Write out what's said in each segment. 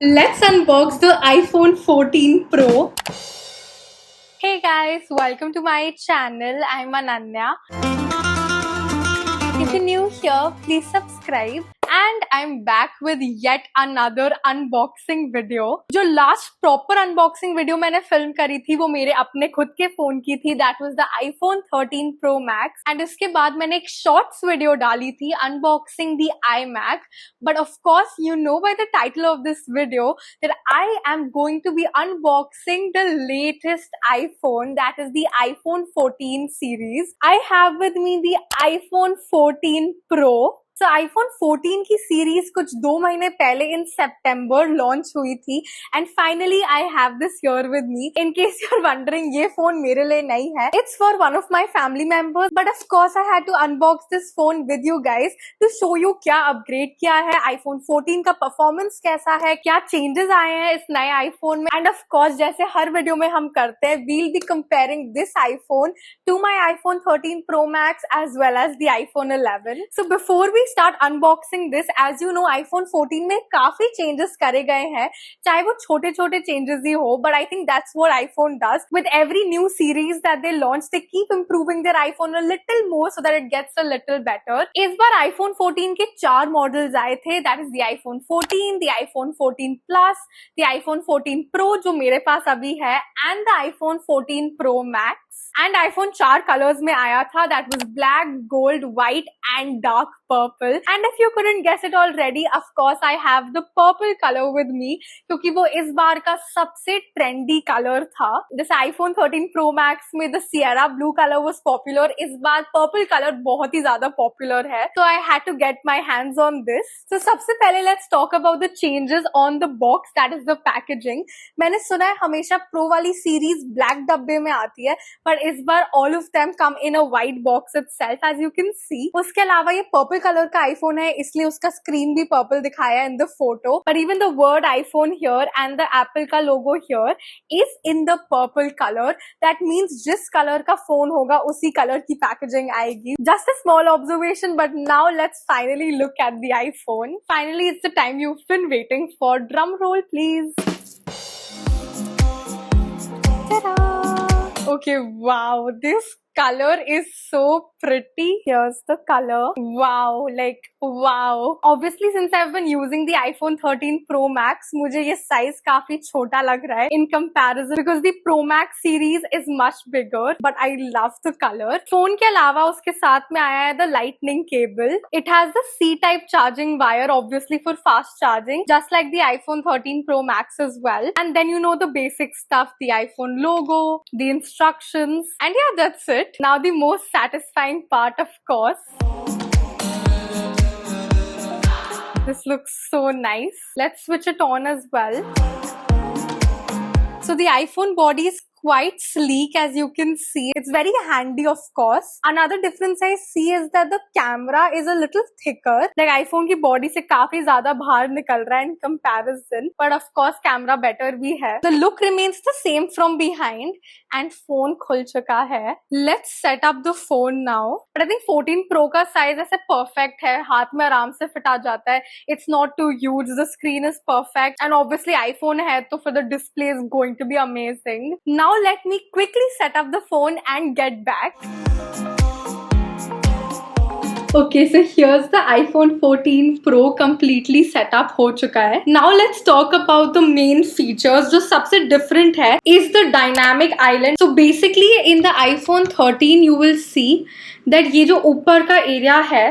Let's unbox the iPhone 14 Pro. Hey guys, welcome to my channel. I'm Ananya. If you're new here, please subscribe. And I'm back with yet another unboxing video. जो last proper unboxing video मैंने film करी थी वो मेरे अपने खुद के phone की थी. That was the iPhone 13 Pro Max. And उसके बाद मैंने एक shorts video डाली थी unboxing the iMac. But of course, you know by the title of this video that I am going to be unboxing the latest iPhone, that is the iPhone 14 series. I have with me the iPhone 14 Pro. So iPhone 14 की series कुछ 2 महीने पहले in September launch हुई थी and finally I have this here with me. In case you're wondering, ये phone मेरे लिए नहीं है. It's for one of my family members, but of course I had to unbox this phone with you guys to show you क्या upgrade किया है, iPhone 14 का performance कैसा है, क्या changes आए हैं इस नए iPhone में. And of course जैसे हर वीडियो में हम करते हैं, we'll be comparing this iPhone to my iPhone 13 Pro Max as well as the iPhone 11. So before we start unboxing this, as you know iPhone 14 में काफी changes करे गए हैं, चाहे वो छोटे छोटे changes ही हो, but I think that's what iPhone does. With every new series that they launch, they keep improving their iPhone a little more so that it gets a little better. इस बार iPhone 14 के 4 models आए थे, that is the iPhone 14, the iPhone 14 Plus, the iPhone 14 Pro जो मेरे पास अभी है, and the iPhone 14 Pro Max. And iPhone 4 colors में आया था, that was black, gold, white and dark purple. And if you couldn't guess it already, of course I have the purple color with me क्योंकि वो इस बार का सबसे trendy color था. जैसे iPhone 13 Pro Max में the Sierra blue color was popular, इस बार purple color बहुत ही ज्यादा popular है. So I had to get my hands on this. So सबसे पहले let's talk about the changes on the box, that is the packaging. मैंने सुना है हमेशा Pro वाली series black डब्बे में आती है, पर इस बार all of them come in a white box itself, as you can see. उसके अलावा ये पर्पल कलर का आईफोन है, इसलिए उसका स्क्रीन भी पर्पल दिखाया है in the photo. But even the word iPhone here and the Apple का logo here is in the purple color. That means जिस कलर का फोन होगा उसी कलर की पैकेजिंग आएगी. Just a small observation, but now let's finally look at the iPhone. Finally, it's the time you've been waiting for. Drum roll, please. Ta-da! Okay, wow, this color is so pretty. Here's the color. Wow, like wow. Obviously since I've been using the iPhone 13 Pro Max, मुझे ये size काफी छोटा लग रहा है in comparison because the Pro Max series is much bigger, but I love the color. Phone के अलावा उसके साथ में आया है the lightning cable. It has the C-type charging wire, obviously for fast charging, just like the iPhone 13 Pro Max as well. And then you know the basic stuff, the iPhone logo, the instructions, and yeah, that's it. Now the most satisfying part, of course. This looks so nice. Let's switch it on as well. So the iPhone body is quite sleek, as you can see. It's very handy, of course. Another difference I see is that the camera is a little thicker. Like iPhone की body से काफी ज़्यादा बाहर निकल रहा है in comparison. But of course camera better भी है. The look remains the same from behind and phone खुल चुका है. Let's set up the phone now. But I think 14 Pro का size ऐसे perfect है. हाथ में आराम से fit आ जाता है. It's not too huge. The screen is perfect. And obviously iPhone है तो फिर the display is going to be amazing. Now let me quickly set up the phone and get back. Okay, so here's the iPhone 14 Pro completely set up हो चुका है. Now let's talk about the main features. जो सबसे different है is the dynamic island. So basically in the iPhone 13 you will see that ये जो ऊपर का area है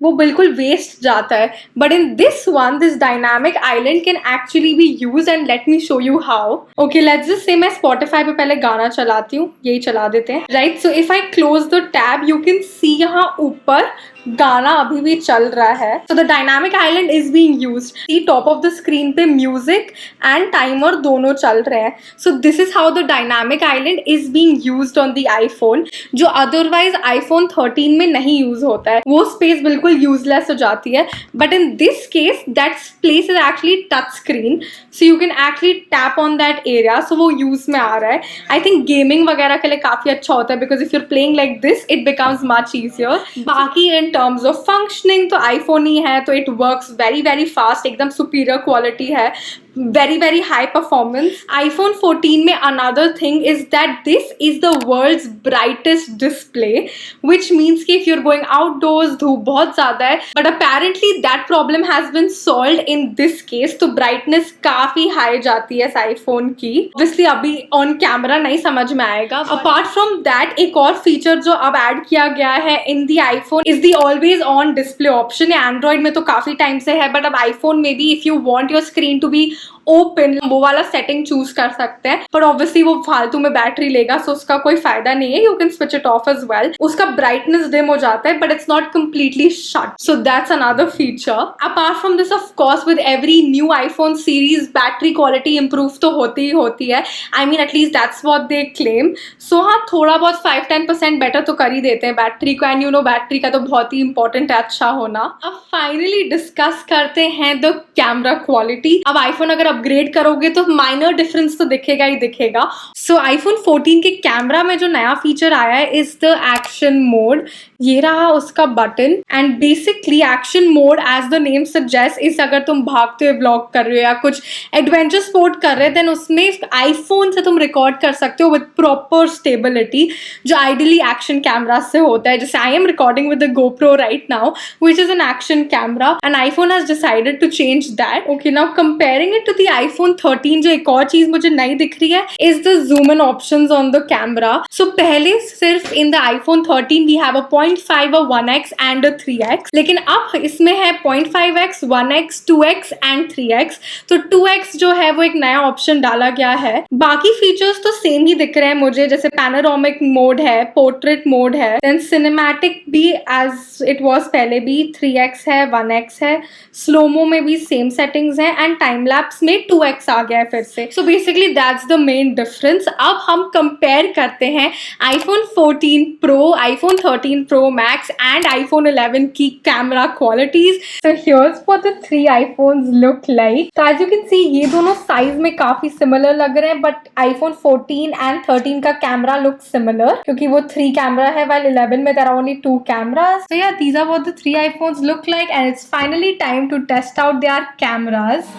वो बिल्कुल वेस्ट जाता है. But in this one this dynamic island can actually B use and let me show you how. Okay, let's just say मैं स्पॉटिफाई पे पहले गाना चलाती हूँ, यही चला देते हैं. Right, so if I close the tab you can see यहाँ ऊपर गाना अभी भी चल रहा है. So the dynamic island is being used. See top of the screen पे म्यूजिक एंड टाइमर दोनों चल रहे हैं. So this is how the dynamic island is being used on the iPhone, जो अदरवाइज आईफोन 13 में नहीं यूज होता है. वो स्पेस बिल्कुल यूजलेस हो जाती है. But in this case that place is actually touch screen, so you can actually tap on that area. So वो यूज में आ रहा है. आई थिंक गेमिंग वगैरह के लिए काफी अच्छा होता है because if you're playing like this it becomes much easier. बाकी इन टर्म्स ऑफ फंक्शनिंग तो आईफोन ही है तो it works very very fast, एकदम सुपीरियर क्वालिटी है. very high performance. iPhone 14 में another thing is that this is the world's brightest display, which means कि if you're going outdoors धूप बहुत ज़्यादा है, but apparently that problem has been solved in this case. तो brightness काफी high जाती है इस iPhone की. Obviously अभी on camera नहीं समझ में आएगा. Apart from that, एक और feature जो अब add किया गया है in the iPhone is the always on display option. Android में तो काफी टाइम से है, but अब iPhone में भी if you want your screen to be open वो वाला सेटिंग चूज कर सकते हैं, पर ऑब्वियसली वो फालतू में बैटरी लेगा, सो उसका कोई फायदा नहीं है. You can switch it off as well. उसका ब्राइटनेस डिम हो जाता है, but it's not completely shut. So that's another feature. Apart from this, of course with every new iPhone series battery quality improve तो होती ही होती है. I mean at least that's what they claim. So हाँ, थोड़ा बहुत 5-10% बेटर तो कर ही देते हैं बैटरी को. एंड यू नो बैटरी का तो बहुत ही इंपॉर्टेंट है अच्छा होना. अब फाइनली डिस्कस करते हैं द कैमरा क्वालिटी. अब आईफोन अगर अपग्रेड करोगे तो माइनर डिफरेंस तो दिखेगा ही दिखेगा. सो आईफोन 14 के कैमरा में जो नया फीचर आया है इज द एक्शन मोड. ये रहा उसका button. And basically action mode as the name suggest is अगर तुम भागते हुए ब्लॉग कर रहे हो या कुछ एडवेंचर स्पोर्ट कर रहे हो, देन उसमें आईफोन से तुम रिकॉर्ड कर सकते हो विद प्रॉपर स्टेबिलिटी, जो आइडियली एक्शन कैमरा से होता है. जैसे I am recording with the GoPro right now which is an action camera, and iPhone has decided to change that. Okay, now comparing it to the iPhone 13, जो एक और चीज मुझे नई दिख रही है is the zoom in options on the camera. So पहले सिर्फ in the iPhone 13 we have a 0.5, a 1x and a 3x, लेकिन अब इसमें है 0.5x, 1x, 2x and 3x. तो 2x जो है वो एक नया ऑप्शन डाला गया है. बाकी फीचर्स तो सेम ही दिख रहे हैं मुझे, जैसे पैनोरामिक मोड है, पोर्ट्रेट मोड है, देन सिनेमैटिक भी एज इट वाज पहले भी 3x है, 1x है, स्लोमो में भी सेम सेटिंग्स है, एंड टाइम लैप्स में 2x आ गया है फिर से. So basically that's the main difference. अब हम कंपेयर करते हैं iPhone 14 Pro, iPhone 13 Pro Max and iPhone 11 की camera qualities. So here's what the 3 iPhones look like. तो एज यू कैन सी ये दोनों साइज में काफी सिमिलर लग रहे हैं, बट iPhone 14 एंड 13 का कैमरा लुक सिमिलर क्योंकि वो 3 कैमरा है, while 11 में there are only 2 cameras. So yeah, these are what the 3 iPhones look like, and it's finally time to test out their cameras.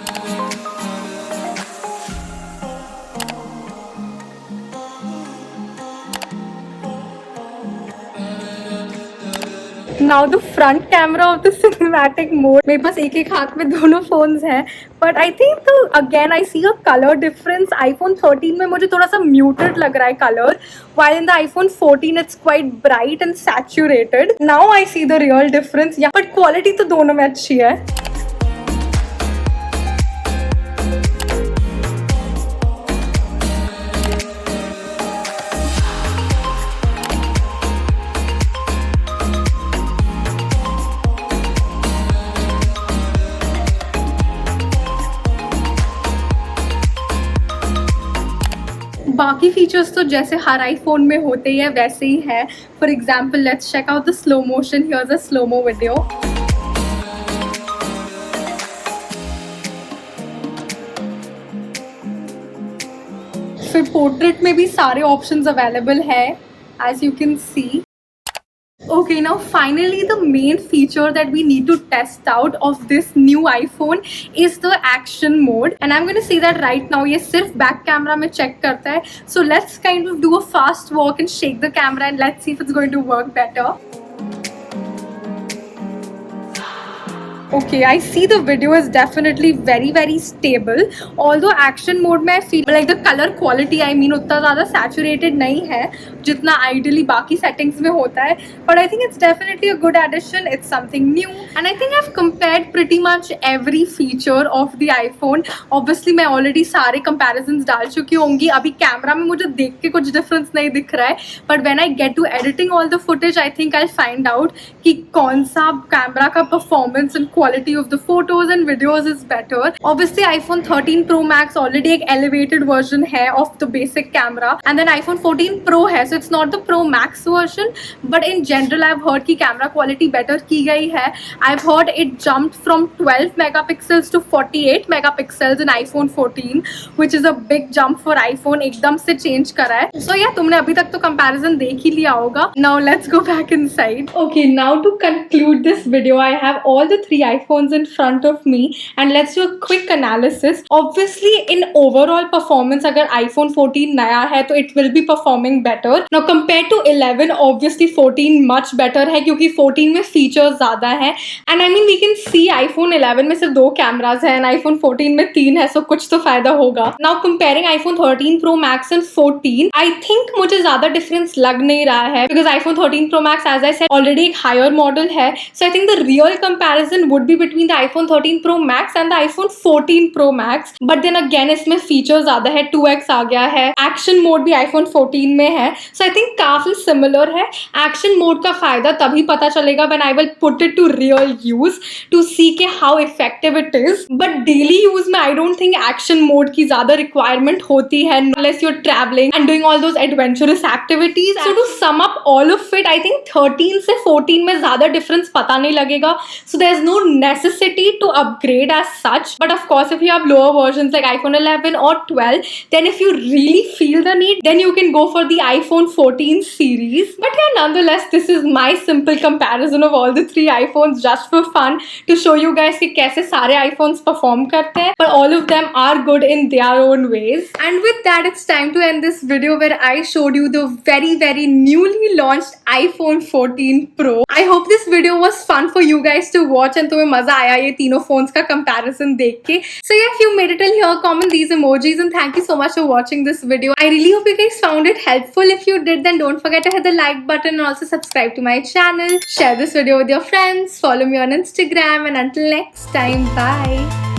Now the front camera of the cinematic mode. मेरे पास एक हाथ में दोनों phones हैं, but I think again I see a color difference. iPhone 13 में मुझे थोड़ा सा muted लग रहा है color, while in the iPhone 14 it's quite bright and saturated. Now I see the real difference. Yeah, but quality तो दोनों में अच्छी है. बाकी फीचर्स तो जैसे हर आईफोन में होते ही है वैसे ही है. For example let's check out the slow motion. Here's a slomo video. फिर पोर्ट्रेट में भी सारे ऑप्शंस अवेलेबल है as you can see. Okay, now finally the main feature that we need to test out of this new iPhone is the action mode, and I'm going to say that right now ये सिर्फ back camera में check करता है. So let's kind of do a fast walk and shake the camera and let's see if it's going to work better. Okay, I see the video is definitely very stable. Although action mode में I feel like the color quality, I mean उतना ज़्यादा saturated नहीं है जितना ideally बाकी settings में होता है. But I think it's definitely a good addition. It's something new, and I think I've compared pretty much every feature of the iPhone. Obviously मैं already सारे comparisons डाल चुकी होंगी. अभी कैमरा में मुझे देख के कुछ difference नहीं दिख रहा है. But when I get to editing all the footage, I think I'll find out कि कौन सा कैमरा का performance and quality of the photos and videos is better. Obviously iPhone 13 Pro Max already एक elevated version है of the basic camera, and then iPhone 14 Pro है, so it's not the Pro Max version, but in general I've heard कि camera quality better की गई है. I've heard it jumped from 12 megapixels to 48 megapixels in iPhone 14, which is a big jump for iPhone. एकदम से change करा है. So yeah, तुमने अभी तक तो comparison देख ही लिया होगा. Now let's go back inside. Okay, now to conclude this video, I have all the 3 iPhones in front of me and let's do a quick analysis. Obviously, in overall performance, अगर iPhone 14 नया है तो it will be performing better. Now compared to 11, obviously 14 much better है क्योंकि 14 में features ज़्यादा हैं. And I mean we can see iPhone 11 में सिर्फ 2 cameras हैं and iPhone 14 में 3 है, so कुछ तो फायदा होगा. Now comparing iPhone 13 Pro Max and 14, I think मुझे ज़्यादा difference लग नहीं रहा है because iPhone 13 Pro Max, as I said, already एक higher model है. So I think the real comparison would be between the iPhone 13 Pro Max and the iPhone 14 Pro Max. But then again इसमें features ज़्यादा है, 2x आ गया है, action mode भी iPhone 14 में है. So I think काफी similar है. Action mode का फायदा तभी पता चलेगा when I will put it to real use to see के how effective it is. But daily use में I don't think action mode की ज़्यादा requirement होती है unless you're traveling and doing all those adventurous activities. So to sum up all of it, I think 13 से 14 में ज़्यादा difference पता नहीं लगेगा. So there's no necessity to upgrade as such. But of course, if you have lower versions like iPhone 11 or 12, then if you really feel the need, then you can go for the iPhone 14 series. But yeah, nonetheless, this is my simple comparison of all the 3 iPhones just for fun to show you guys कि कैसे सारे iPhones perform करते हैं. But all of them are good in their own ways. And with that, it's time to end this video where I showed you the very newly launched iPhone 14 Pro. I hope this video was fun for you guys to watch and तुम्हें मजा आया ये तीनों phones का comparison देख के. So yeah, if you made it till here, comment these emojis and thank you so much for watching this video. I really hope you guys found it helpful. If you did, then don't forget to hit the like button and also subscribe to my channel. Share this video with your friends. Follow me on Instagram and until next time, bye.